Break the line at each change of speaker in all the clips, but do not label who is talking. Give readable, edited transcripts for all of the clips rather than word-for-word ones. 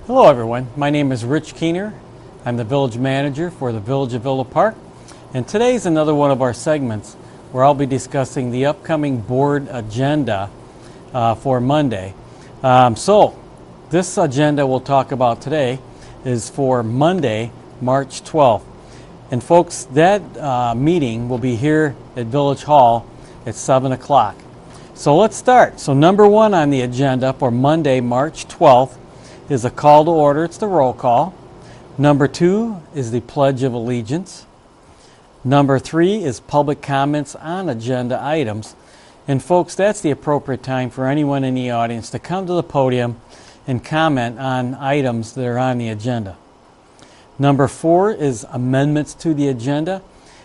Hello everyone, my name is Rich Keener. I'm the Village Manager for the Village of Villa Park, and today's another one of our segments where I'll be discussing the upcoming board agenda for Monday. So this agenda we'll talk about today is for Monday, March 12th. And folks, that meeting will be here at Village Hall at 7 o'clock. So let's start. So number one on the agenda for Monday, March 12th is a call to order. It's the roll call. Number two is the Pledge of Allegiance. Number three is public comments on agenda items. And folks, that's the appropriate time for anyone in the audience to come to the podium and comment on items that are on the agenda. Number four is amendments to the agenda.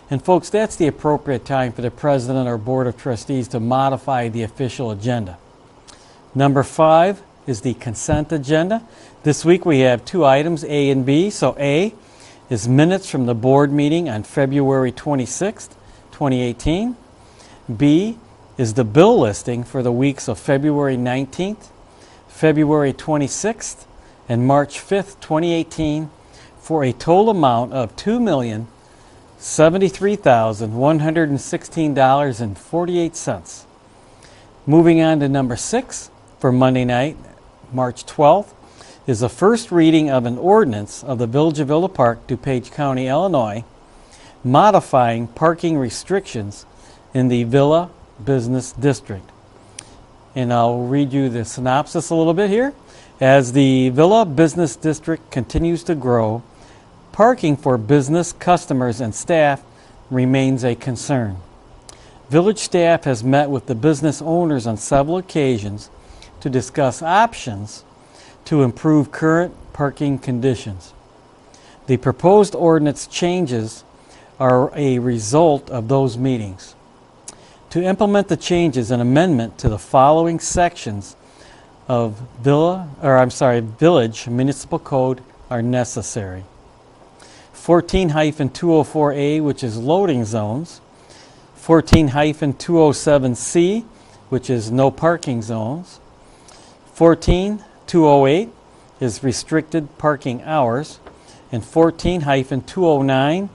And folks, that's the appropriate time for the President or Board of Trustees to modify the official agenda. Number five is the consent agenda. This week we have two items, A and B. So A is minutes from the board meeting on February 26th, 2018. B is the bill listing for the weeks of February 19th, February 26th, and March 5th, 2018 for a total amount of $2,073,116.48. Moving on to number 6 for Monday night, March 12th, is the first reading of an ordinance of the Village of Villa Park, DuPage County, Illinois, modifying parking restrictions in the Villa Business District. And I'll read you the synopsis a little bit here. As the Villa Business District continues to grow, parking for business customers and staff remains a concern. Village staff has met with the business owners on several occasions to discuss options to improve current parking conditions. The proposed ordinance changes are a result of those meetings. To implement the changes, an amendment to the following sections of Village Municipal Code are necessary. 14-204A, which is loading zones. 14-207C, which is no parking zones. 14-208 is restricted parking hours, and 14-209,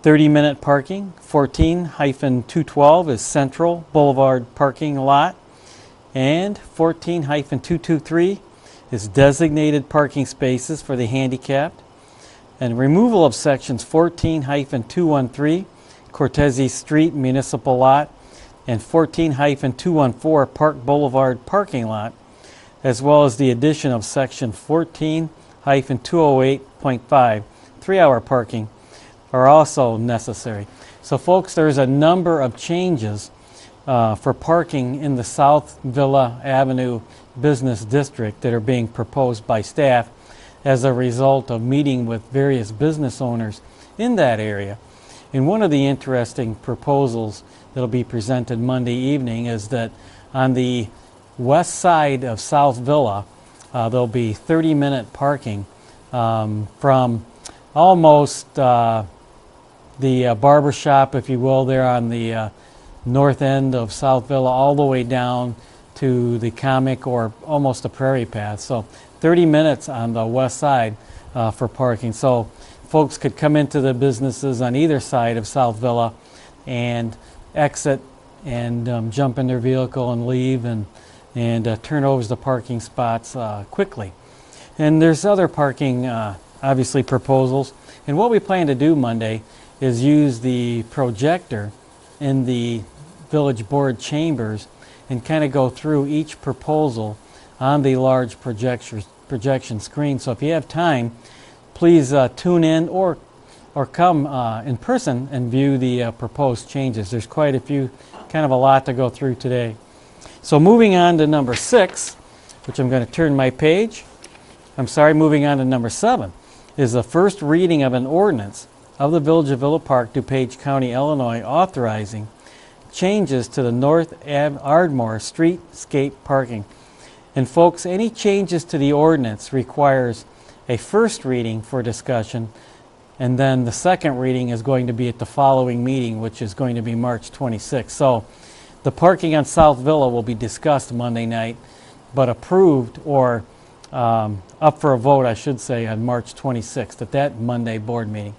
30-minute parking. 14-212 is Central Boulevard parking lot, and 14-223 is designated parking spaces for the handicapped, and removal of sections 14-213, Cortese Street Municipal Lot, and 14-214 Park Boulevard parking lot, as well as the addition of section 14-208.5, 3-hour parking, are also necessary. So folks, there's a number of changes for parking in the South Villa Avenue Business District that are being proposed by staff as a result of meeting with various business owners in that area. And one of the interesting proposals that will be presented Monday evening is that on the west side of South Villa, there'll be 30-minute parking from almost the barber shop, if you will, there on the north end of South Villa, all the way down to the Comic or almost the Prairie Path. So 30 minutes on the west side for parking. So folks could come into the businesses on either side of South Villa and exit and jump in their vehicle and leave and turn over the parking spots quickly. And there's other parking, obviously, proposals. And what we plan to do Monday is use the projector in the village board chambers and kind of go through each proposal on the large projection screen. So if you have time, please tune in or come in person and view the proposed changes. There's quite a few, kind of a lot to go through today. So moving on to number 6, which I'm going to turn my page. Moving on to number 7, is the first reading of an ordinance of the Village of Villa Park, DuPage County, Illinois, authorizing changes to the North Ardmore streetscape parking. And folks, any changes to the ordinance requires a first reading for discussion, and then the second reading is going to be at the following meeting, which is going to be March 26th. So the parking on South Villa will be discussed Monday night, but approved or up for a vote, I should say, on March 26th at that Monday board meeting.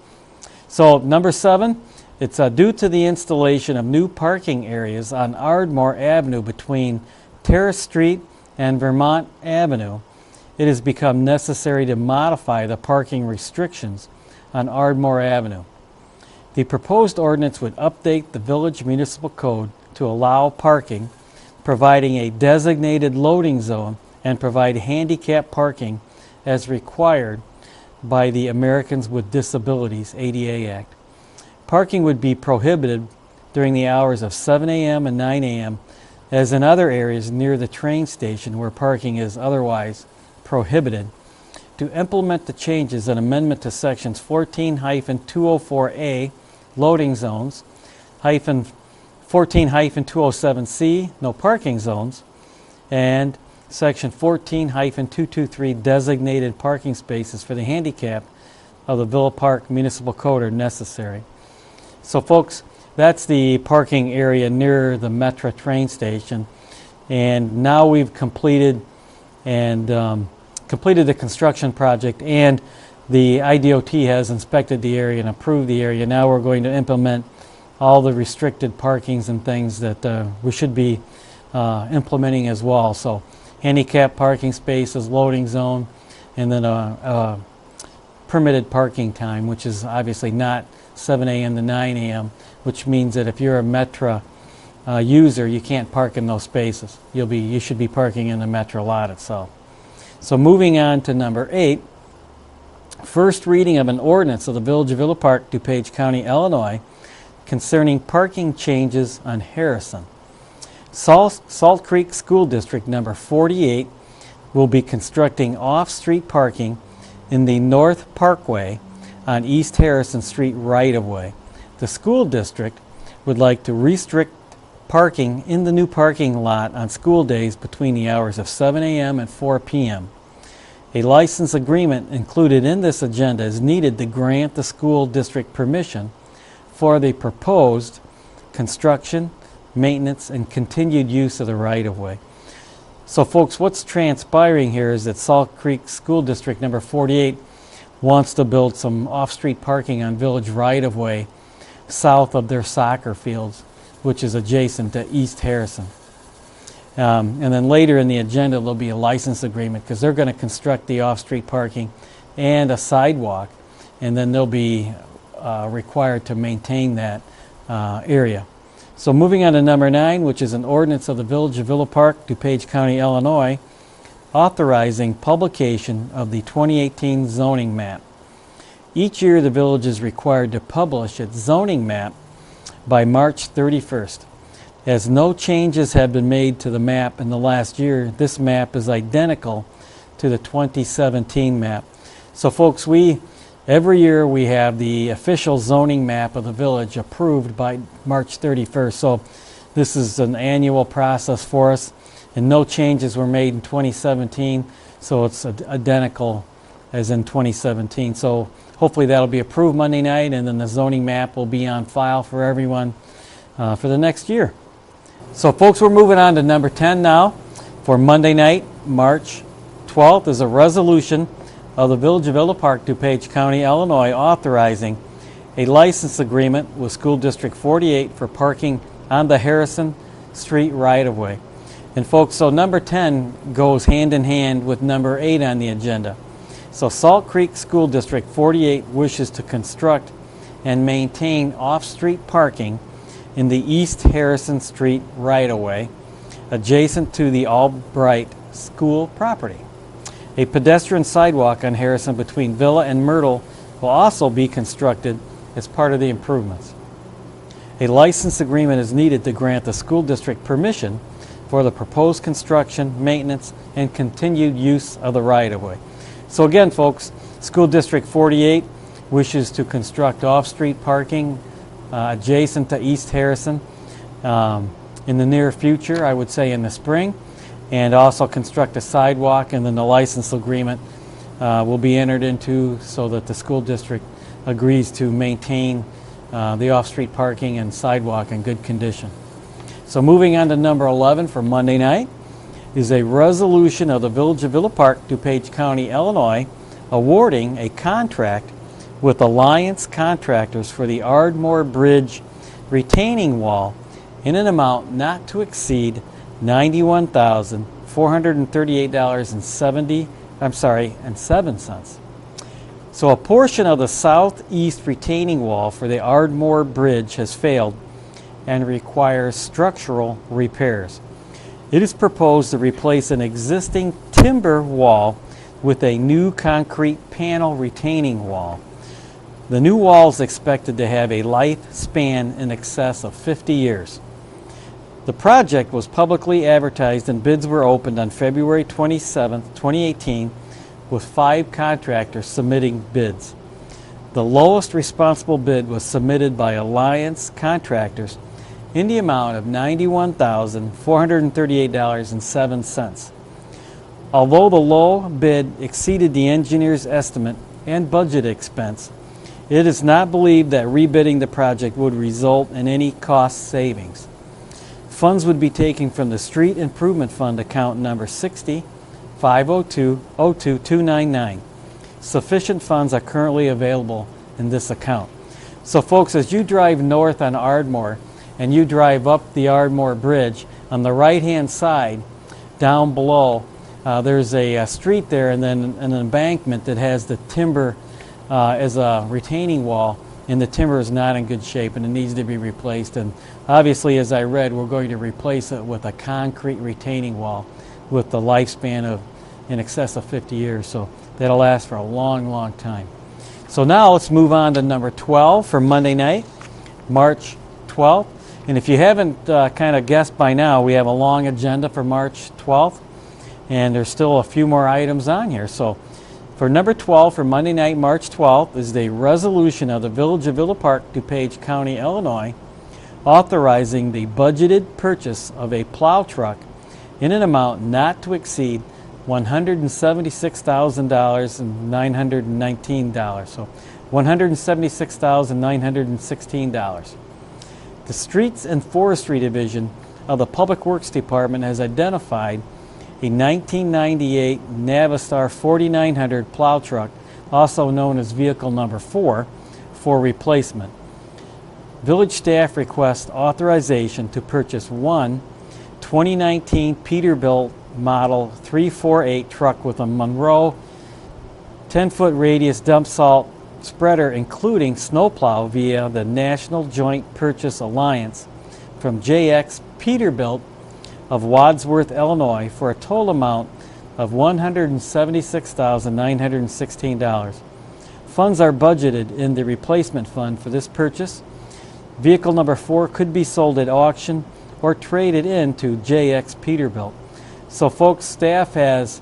So number 7, it's due to the installation of new parking areas on Ardmore Avenue between Terrace Street and Vermont Avenue, it has become necessary to modify the parking restrictions on Ardmore Avenue. The proposed ordinance would update the Village Municipal Code to allow parking, providing a designated loading zone, and provide handicap parking as required by the Americans with Disabilities ADA Act. Parking would be prohibited during the hours of 7 a.m. and 9 a.m. as in other areas near the train station where parking is otherwise prohibited. To implement the changes, an amendment to sections 14-204A, loading zones, 14-207C, no parking zones, and section 14-223, designated parking spaces for the handicap of the Villa Park Municipal Code are necessary. So folks, that's the parking area near the Metra train station, and now we've completed the construction project, and the IDOT has inspected the area and approved the area. Now we're going to implement all the restricted parkings and things that we should be implementing as well. So handicap parking spaces, loading zone, and then a permitted parking time, which is obviously not 7 a.m. to 9 a.m., which means that if you're a Metra user, you can't park in those spaces. You should be parking in the Metra lot itself. So moving on to number 8, first reading of an ordinance of the Village of Villa Park, DuPage County, Illinois, concerning parking changes on Harrison. Salt Creek School District number 48 will be constructing off-street parking in the North Parkway on East Harrison Street right-of-way. The school district would like to restrict parking in the new parking lot on school days between the hours of 7 a.m. and 4 p.m. A license agreement included in this agenda is needed to grant the school district permission for the proposed construction, maintenance, and continued use of the right-of-way. So folks, what's transpiring here is that Salt Creek School District number 48 wants to build some off-street parking on village right-of-way south of their soccer fields, which is adjacent to East Harrison. And then later in the agenda, there'll be a license agreement because they're going to construct the off-street parking and a sidewalk, and then they'll be required to maintain that area. So moving on to number 9, which is an ordinance of the Village of Villa Park, DuPage County, Illinois, authorizing publication of the 2018 zoning map. Each year, the village is required to publish its zoning map by March 31st. As no changes have been made to the map in the last year, this map is identical to the 2017 map. So folks, every year we have the official zoning map of the village approved by March 31st. So this is an annual process for us, and no changes were made in 2017, so it's identical as in 2017. So hopefully that'll be approved Monday night, and then the zoning map will be on file for everyone for the next year. So folks, we're moving on to number 10 now for Monday night, March 12th, is a resolution of the Village of Villa Park, DuPage County, Illinois, authorizing a license agreement with School District 48 for parking on the Harrison Street right-of-way. And folks, so number 10 goes hand in hand with number 8 on the agenda. So Salt Creek School District 48 wishes to construct and maintain off-street parking in the East Harrison Street right-of-way adjacent to the Albright School property. A pedestrian sidewalk on Harrison between Villa and Myrtle will also be constructed as part of the improvements. A license agreement is needed to grant the school district permission for the proposed construction, maintenance, and continued use of the right-of-way. So again, folks, School District 48 wishes to construct off-street parking adjacent to East Harrison in the near future, I would say in the spring, and also construct a sidewalk, and then the license agreement will be entered into so that the school district agrees to maintain the off-street parking and sidewalk in good condition. So moving on to number 11 for Monday night, is a resolution of the Village of Villa Park, DuPage County, Illinois, awarding a contract with Alliance Contractors for the Ardmore Bridge retaining wall in an amount not to exceed $91,438.07. So a portion of the southeast retaining wall for the Ardmore Bridge has failed and requires structural repairs. It is proposed to replace an existing timber wall with a new concrete panel retaining wall. The new wall is expected to have a lifespan in excess of 50 years. The project was publicly advertised and bids were opened on February 27, 2018, with 5 contractors submitting bids. The lowest responsible bid was submitted by Alliance Contractors in the amount of $91,438.07. Although the low bid exceeded the engineer's estimate and budget expense, it is not believed that rebidding the project would result in any cost savings. Funds would be taken from the Street Improvement Fund account number 60-502-02299. Sufficient funds are currently available in this account. So folks, as you drive north on Ardmore and you drive up the Ardmore Bridge, on the right-hand side, down below, there's a street there and then an embankment that has the timber as a retaining wall, and the timber is not in good shape and it needs to be replaced. And obviously, as I read, we're going to replace it with a concrete retaining wall with the lifespan of in excess of 50 years. So that'll last for a long, long time. So now let's move on to number 12 for Monday night, March 12th. And if you haven't kind of guessed by now, we have a long agenda for March 12th, and there's still a few more items on here. So for number 12 for Monday night, March 12th, is the resolution of the Village of Villa Park, DuPage County, Illinois, authorizing the budgeted purchase of a plow truck in an amount not to exceed $176,919. So $176,916. The Streets and Forestry Division of the Public Works Department has identified a 1998 Navistar 4900 plow truck, also known as vehicle number 4, for replacement. Village staff requests authorization to purchase one 2019 Peterbilt Model 348 truck with a Monroe 10-foot radius dump salt spreader, including snowplow, via the National Joint Purchase Alliance from JX Peterbilt of Wadsworth, Illinois, for a total amount of $176,916. Funds are budgeted in the replacement fund for this purchase. Vehicle number 4 could be sold at auction or traded in to JX Peterbilt. So folks, staff has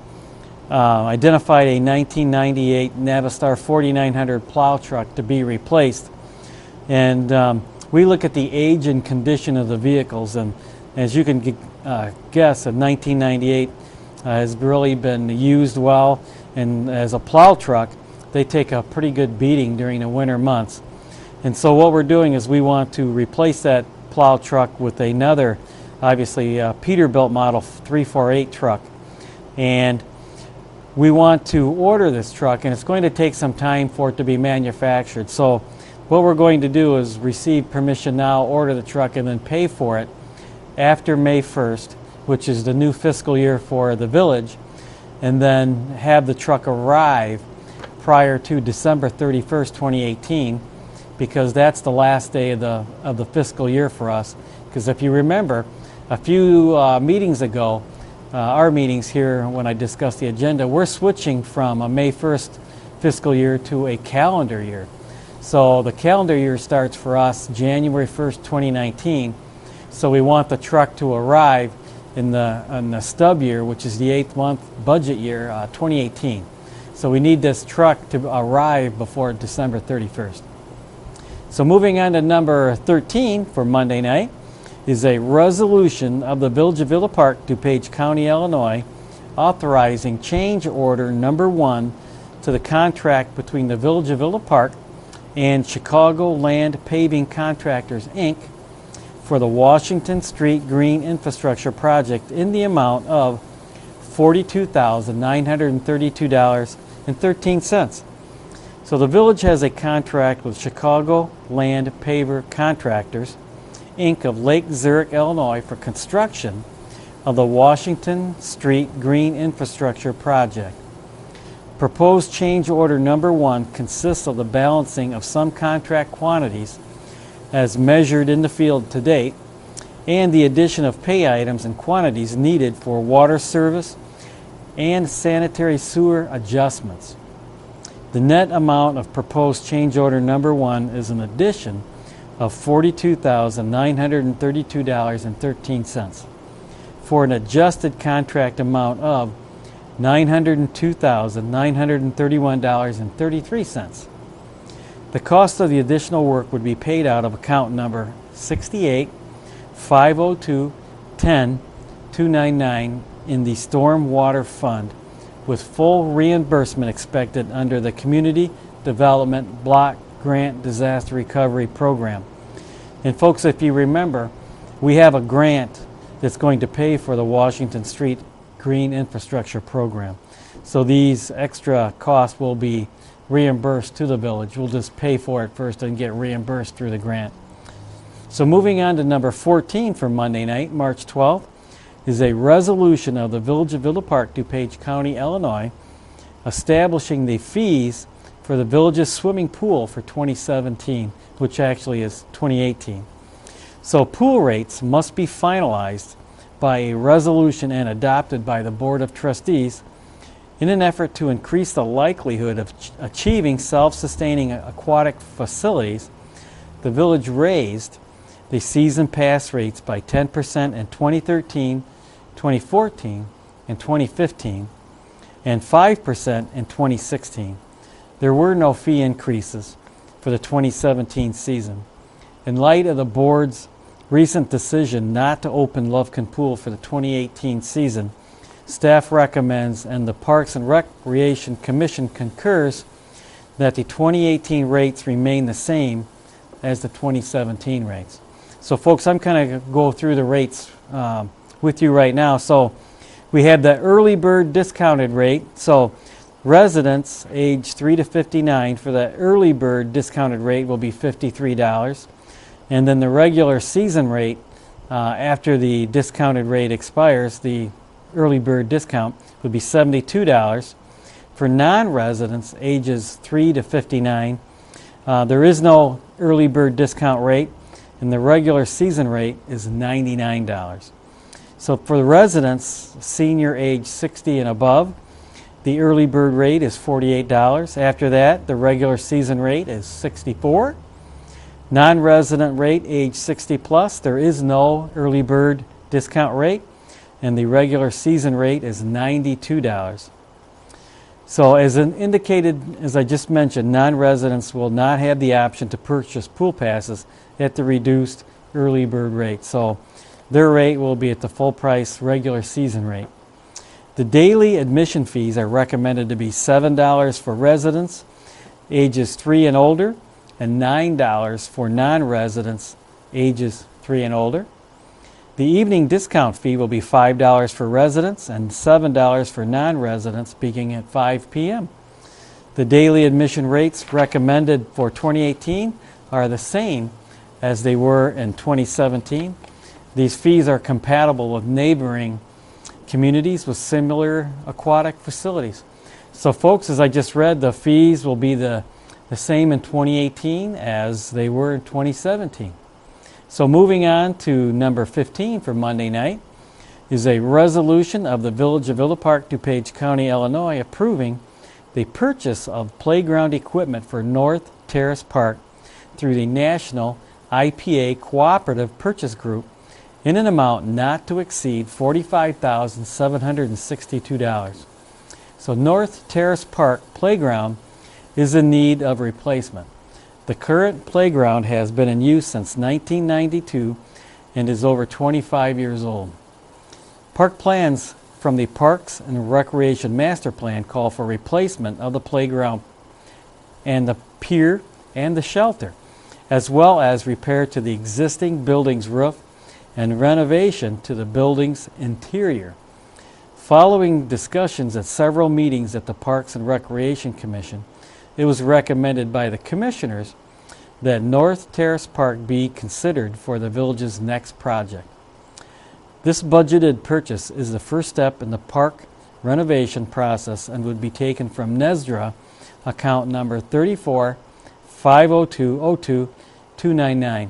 identified a 1998 Navistar 4900 plow truck to be replaced. And we look at the age and condition of the vehicles, and as you can guess, a 1998 has really been used well, and as a plow truck, they take a pretty good beating during the winter months. And so what we're doing is we want to replace that plow truck with another, obviously, Peterbilt Model 348 truck. And we want to order this truck, and it's going to take some time for it to be manufactured. So what we're going to do is receive permission now, order the truck, and then pay for it after May 1st, which is the new fiscal year for the village, and then have the truck arrive prior to December 31st, 2018, because that's the last day of the fiscal year for us. Because if you remember, a few meetings ago, our meetings here when I discussed the agenda, we're switching from a May 1st fiscal year to a calendar year. So the calendar year starts for us January 1st, 2019. So we want the truck to arrive in the stub year, which is the 8th month budget year, 2018. So we need this truck to arrive before December 31st. So moving on to number 13 for Monday night is a resolution of the Village of Villa Park, DuPage County, Illinois, authorizing change order number 1 to the contract between the Village of Villa Park and Chicago Land Paving Contractors, Inc., for the Washington Street Green Infrastructure Project in the amount of $42,932.13. So the village has a contract with Chicago Land Paver Contractors, Inc. of Lake Zurich, Illinois for construction of the Washington Street Green Infrastructure Project. Proposed change order number 1 consists of the balancing of some contract quantities as measured in the field to date and the addition of pay items and quantities needed for water service and sanitary sewer adjustments. The net amount of proposed change order number 1 is an addition of $42,932.13 for an adjusted contract amount of $902,931.33. The cost of the additional work would be paid out of account number 68-502-10-299 in the Storm Water Fund, with full reimbursement expected under the Community Development Block Grant Disaster Recovery Program. And folks, if you remember, we have a grant that's going to pay for the Washington Street Green Infrastructure Program. So these extra costs will be reimbursed to the village. We'll just pay for it first and get reimbursed through the grant. So moving on to number 14 for Monday night, March 12th, is a resolution of the Village of Villa Park, DuPage County, Illinois, establishing the fees for the village's swimming pool for 2017, which actually is 2018. So pool rates must be finalized by a resolution and adopted by the Board of Trustees in an effort to increase the likelihood of achieving self-sustaining aquatic facilities. The village raised the season pass rates by 10% in 2013, 2014, and 2015, and 5% in 2016. There were no fee increases for the 2017 season. In light of the board's recent decision not to open Lovekin Pool for the 2018 season, staff recommends and the Parks and Recreation Commission concurs that the 2018 rates remain the same as the 2017 rates. So folks, I'm kind of go through the rates with you right now. So we have the early bird discounted rate. So residents age 3 to 59 for the early bird discounted rate will be $53. And then the regular season rate, after the discounted rate expires, the early bird discount would be $72. For non-residents ages 3 to 59, there is no early bird discount rate, and the regular season rate is $99. So for the residents, senior age 60 and above, the early bird rate is $48. After that, the regular season rate is $64. Non-resident rate age 60 plus, there is no early bird discount rate, and the regular season rate is $92. So as indicated, as I just mentioned, non-residents will not have the option to purchase pool passes at the reduced early bird rate. So their rate will be at the full price regular season rate. The daily admission fees are recommended to be $7 for residents ages 3 and older, and $9 for non-residents ages 3 and older. The evening discount fee will be $5 for residents and $7 for non-residents beginning at 5 p.m. The daily admission rates recommended for 2018 are the same as they were in 2017. These fees are compatible with neighboring communities with similar aquatic facilities. So folks, as I just read, the fees will be the same in 2018 as they were in 2017. So moving on to number 15 for Monday night is a resolution of the Village of Villa Park, DuPage County, Illinois, approving the purchase of playground equipment for North Terrace Park through the National IPA Cooperative Purchase Group in an amount not to exceed $45,762. So North Terrace Park Playground is in need of replacement. The current playground has been in use since 1992 and is over 25 years old. Park plans from the Parks and Recreation Master Plan call for replacement of the playground and the pier and the shelter, as well as repair to the existing building's roof and renovation to the building's interior. Following discussions at several meetings at the Parks and Recreation Commission, it was recommended by the commissioners that North Terrace Park be considered for the village's next project. This budgeted purchase is the first step in the park renovation process and would be taken from NESDRA account number 34-502-02-299.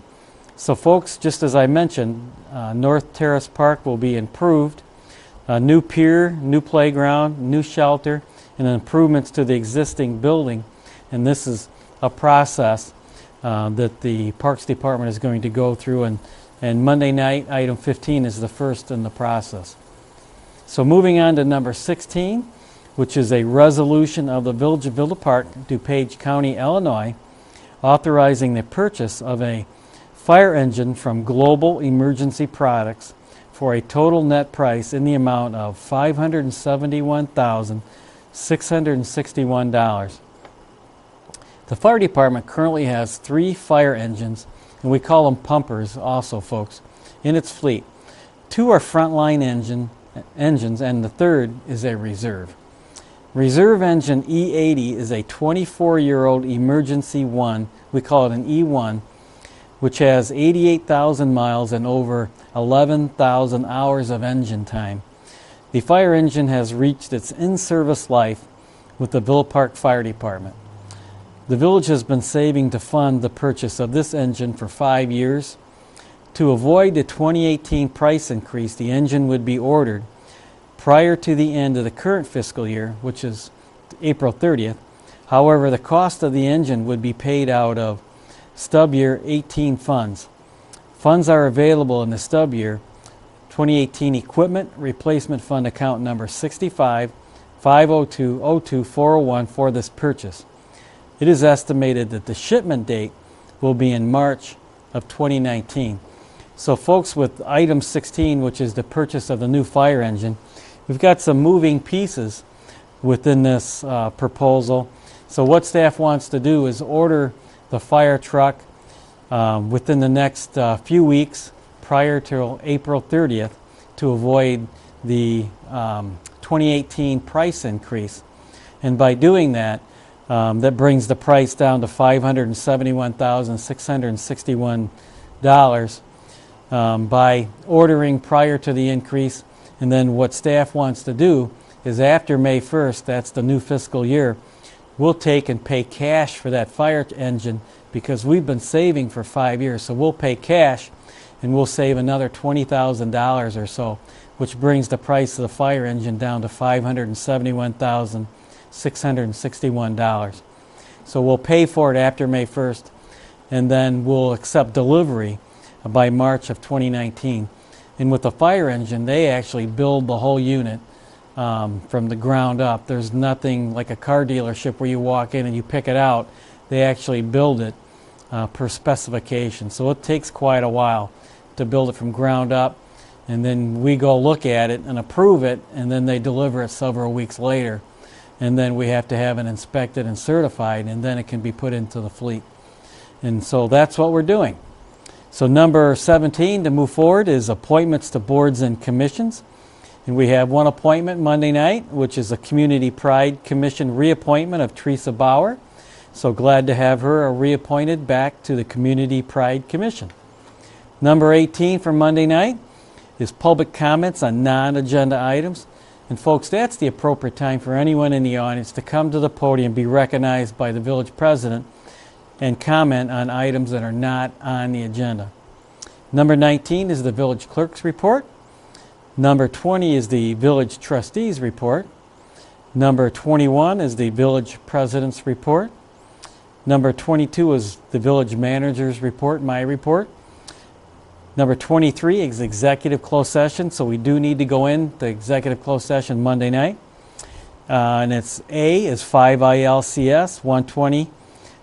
So folks, just as I mentioned, North Terrace Park will be improved. A new pier, new playground, new shelter, and improvements to the existing building. And this is a process that the Parks Department is going to go through, and Monday night, item 15 is the first in the process. So moving on to number 16, which is a resolution of the Village of Villa Park, DuPage County, Illinois, authorizing the purchase of a fire engine from Global Emergency Products for a total net price in the amount of $571,661. The fire department currently has 3 fire engines, and we call them pumpers also, folks, in its fleet. 2 are frontline engines, and the third is a reserve. Reserve engine E80 is a 24-year-old emergency one. We call it an E1, which has 88,000 miles and over 11,000 hours of engine time. The fire engine has reached its in-service life with the Villa Park Fire Department. The village has been saving to fund the purchase of this engine for 5 years. To avoid the 2018 price increase, the engine would be ordered prior to the end of the current fiscal year, which is April 30th. However, the cost of the engine would be paid out of stub year 18 funds. Funds are available in the stub year 2018 Equipment Replacement Fund account number 65-502-02-401 for this purchase. It is estimated that the shipment date will be in March of 2019. So folks, with item 16, which is the purchase of the new fire engine, we've got some moving pieces within this proposal. So what staff wants to do is order the fire truck within the next few weeks prior to April 30th to avoid the 2018 price increase. And by doing that, that brings the price down to $571,661 by ordering prior to the increase. And then what staff wants to do is after May 1st, that's the new fiscal year, we'll take and pay cash for that fire engine because we've been saving for 5 years. So we'll pay cash and we'll save another $20,000 or so, which brings the price of the fire engine down to $571,661. So we'll pay for it after May 1st, and then we'll accept delivery by March of 2019. And with the fire engine, they actually build the whole unit from the ground up. There's nothing like a car dealership where you walk in and you pick it out. They actually build it per specification. So it takes quite a while to build it from ground up. And then we go look at it and approve it, and then they deliver it several weeks later. And then we have to have it inspected and certified, and then it can be put into the fleet. And so that's what we're doing. So number 17 to move forward is appointments to boards and commissions. And we have one appointment Monday night, which is a Community Pride Commission reappointment of Teresa Bauer. So glad to have her reappointed back to the Community Pride Commission. Number 18 for Monday night is public comments on non-agenda items. And folks, that's the appropriate time for anyone in the audience to come to the podium, be recognized by the village president, and comment on items that are not on the agenda. Number 19 is the village clerk's report. Number 20 is the village trustees report. Number 21 is the village president's report. Number 22 is the village manager's report, my report. Number 23 is executive closed session, so we do need to go into executive closed session Monday night. And it's A is 5 ILCS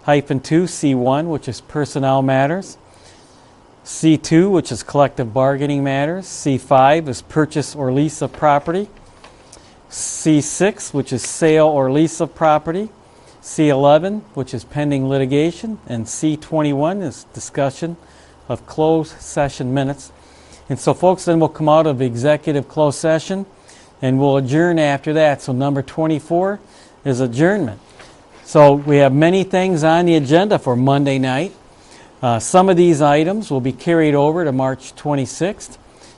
120-2C1, which is personnel matters. C2, which is collective bargaining matters. C5 is purchase or lease of property. C6, which is sale or lease of property. C11, which is pending litigation. And C21 is discussion of closed session minutes. And so folks, then we'll come out of executive closed session, and we'll adjourn after that. So number 24 is adjournment. So we have many things on the agenda for Monday night. Some of these items will be carried over to March 26th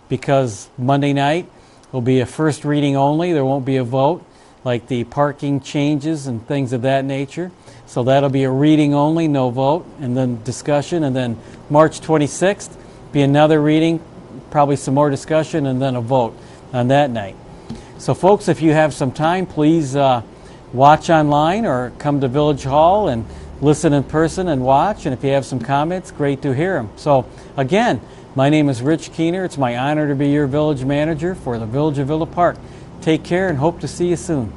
because Monday night will be a first reading only. There won't be a vote, like the parking changes and things of that nature. So that'll be a reading only, no vote, and then discussion. And then March 26th be another reading, probably some more discussion, and then a vote on that night. So folks, if you have some time, please watch online or come to Village Hall and listen in person and watch. And if you have some comments, great to hear them. So again, my name is Rich Keener. It's my honor to be your village manager for the Village of Villa Park. Take care and hope to see you soon.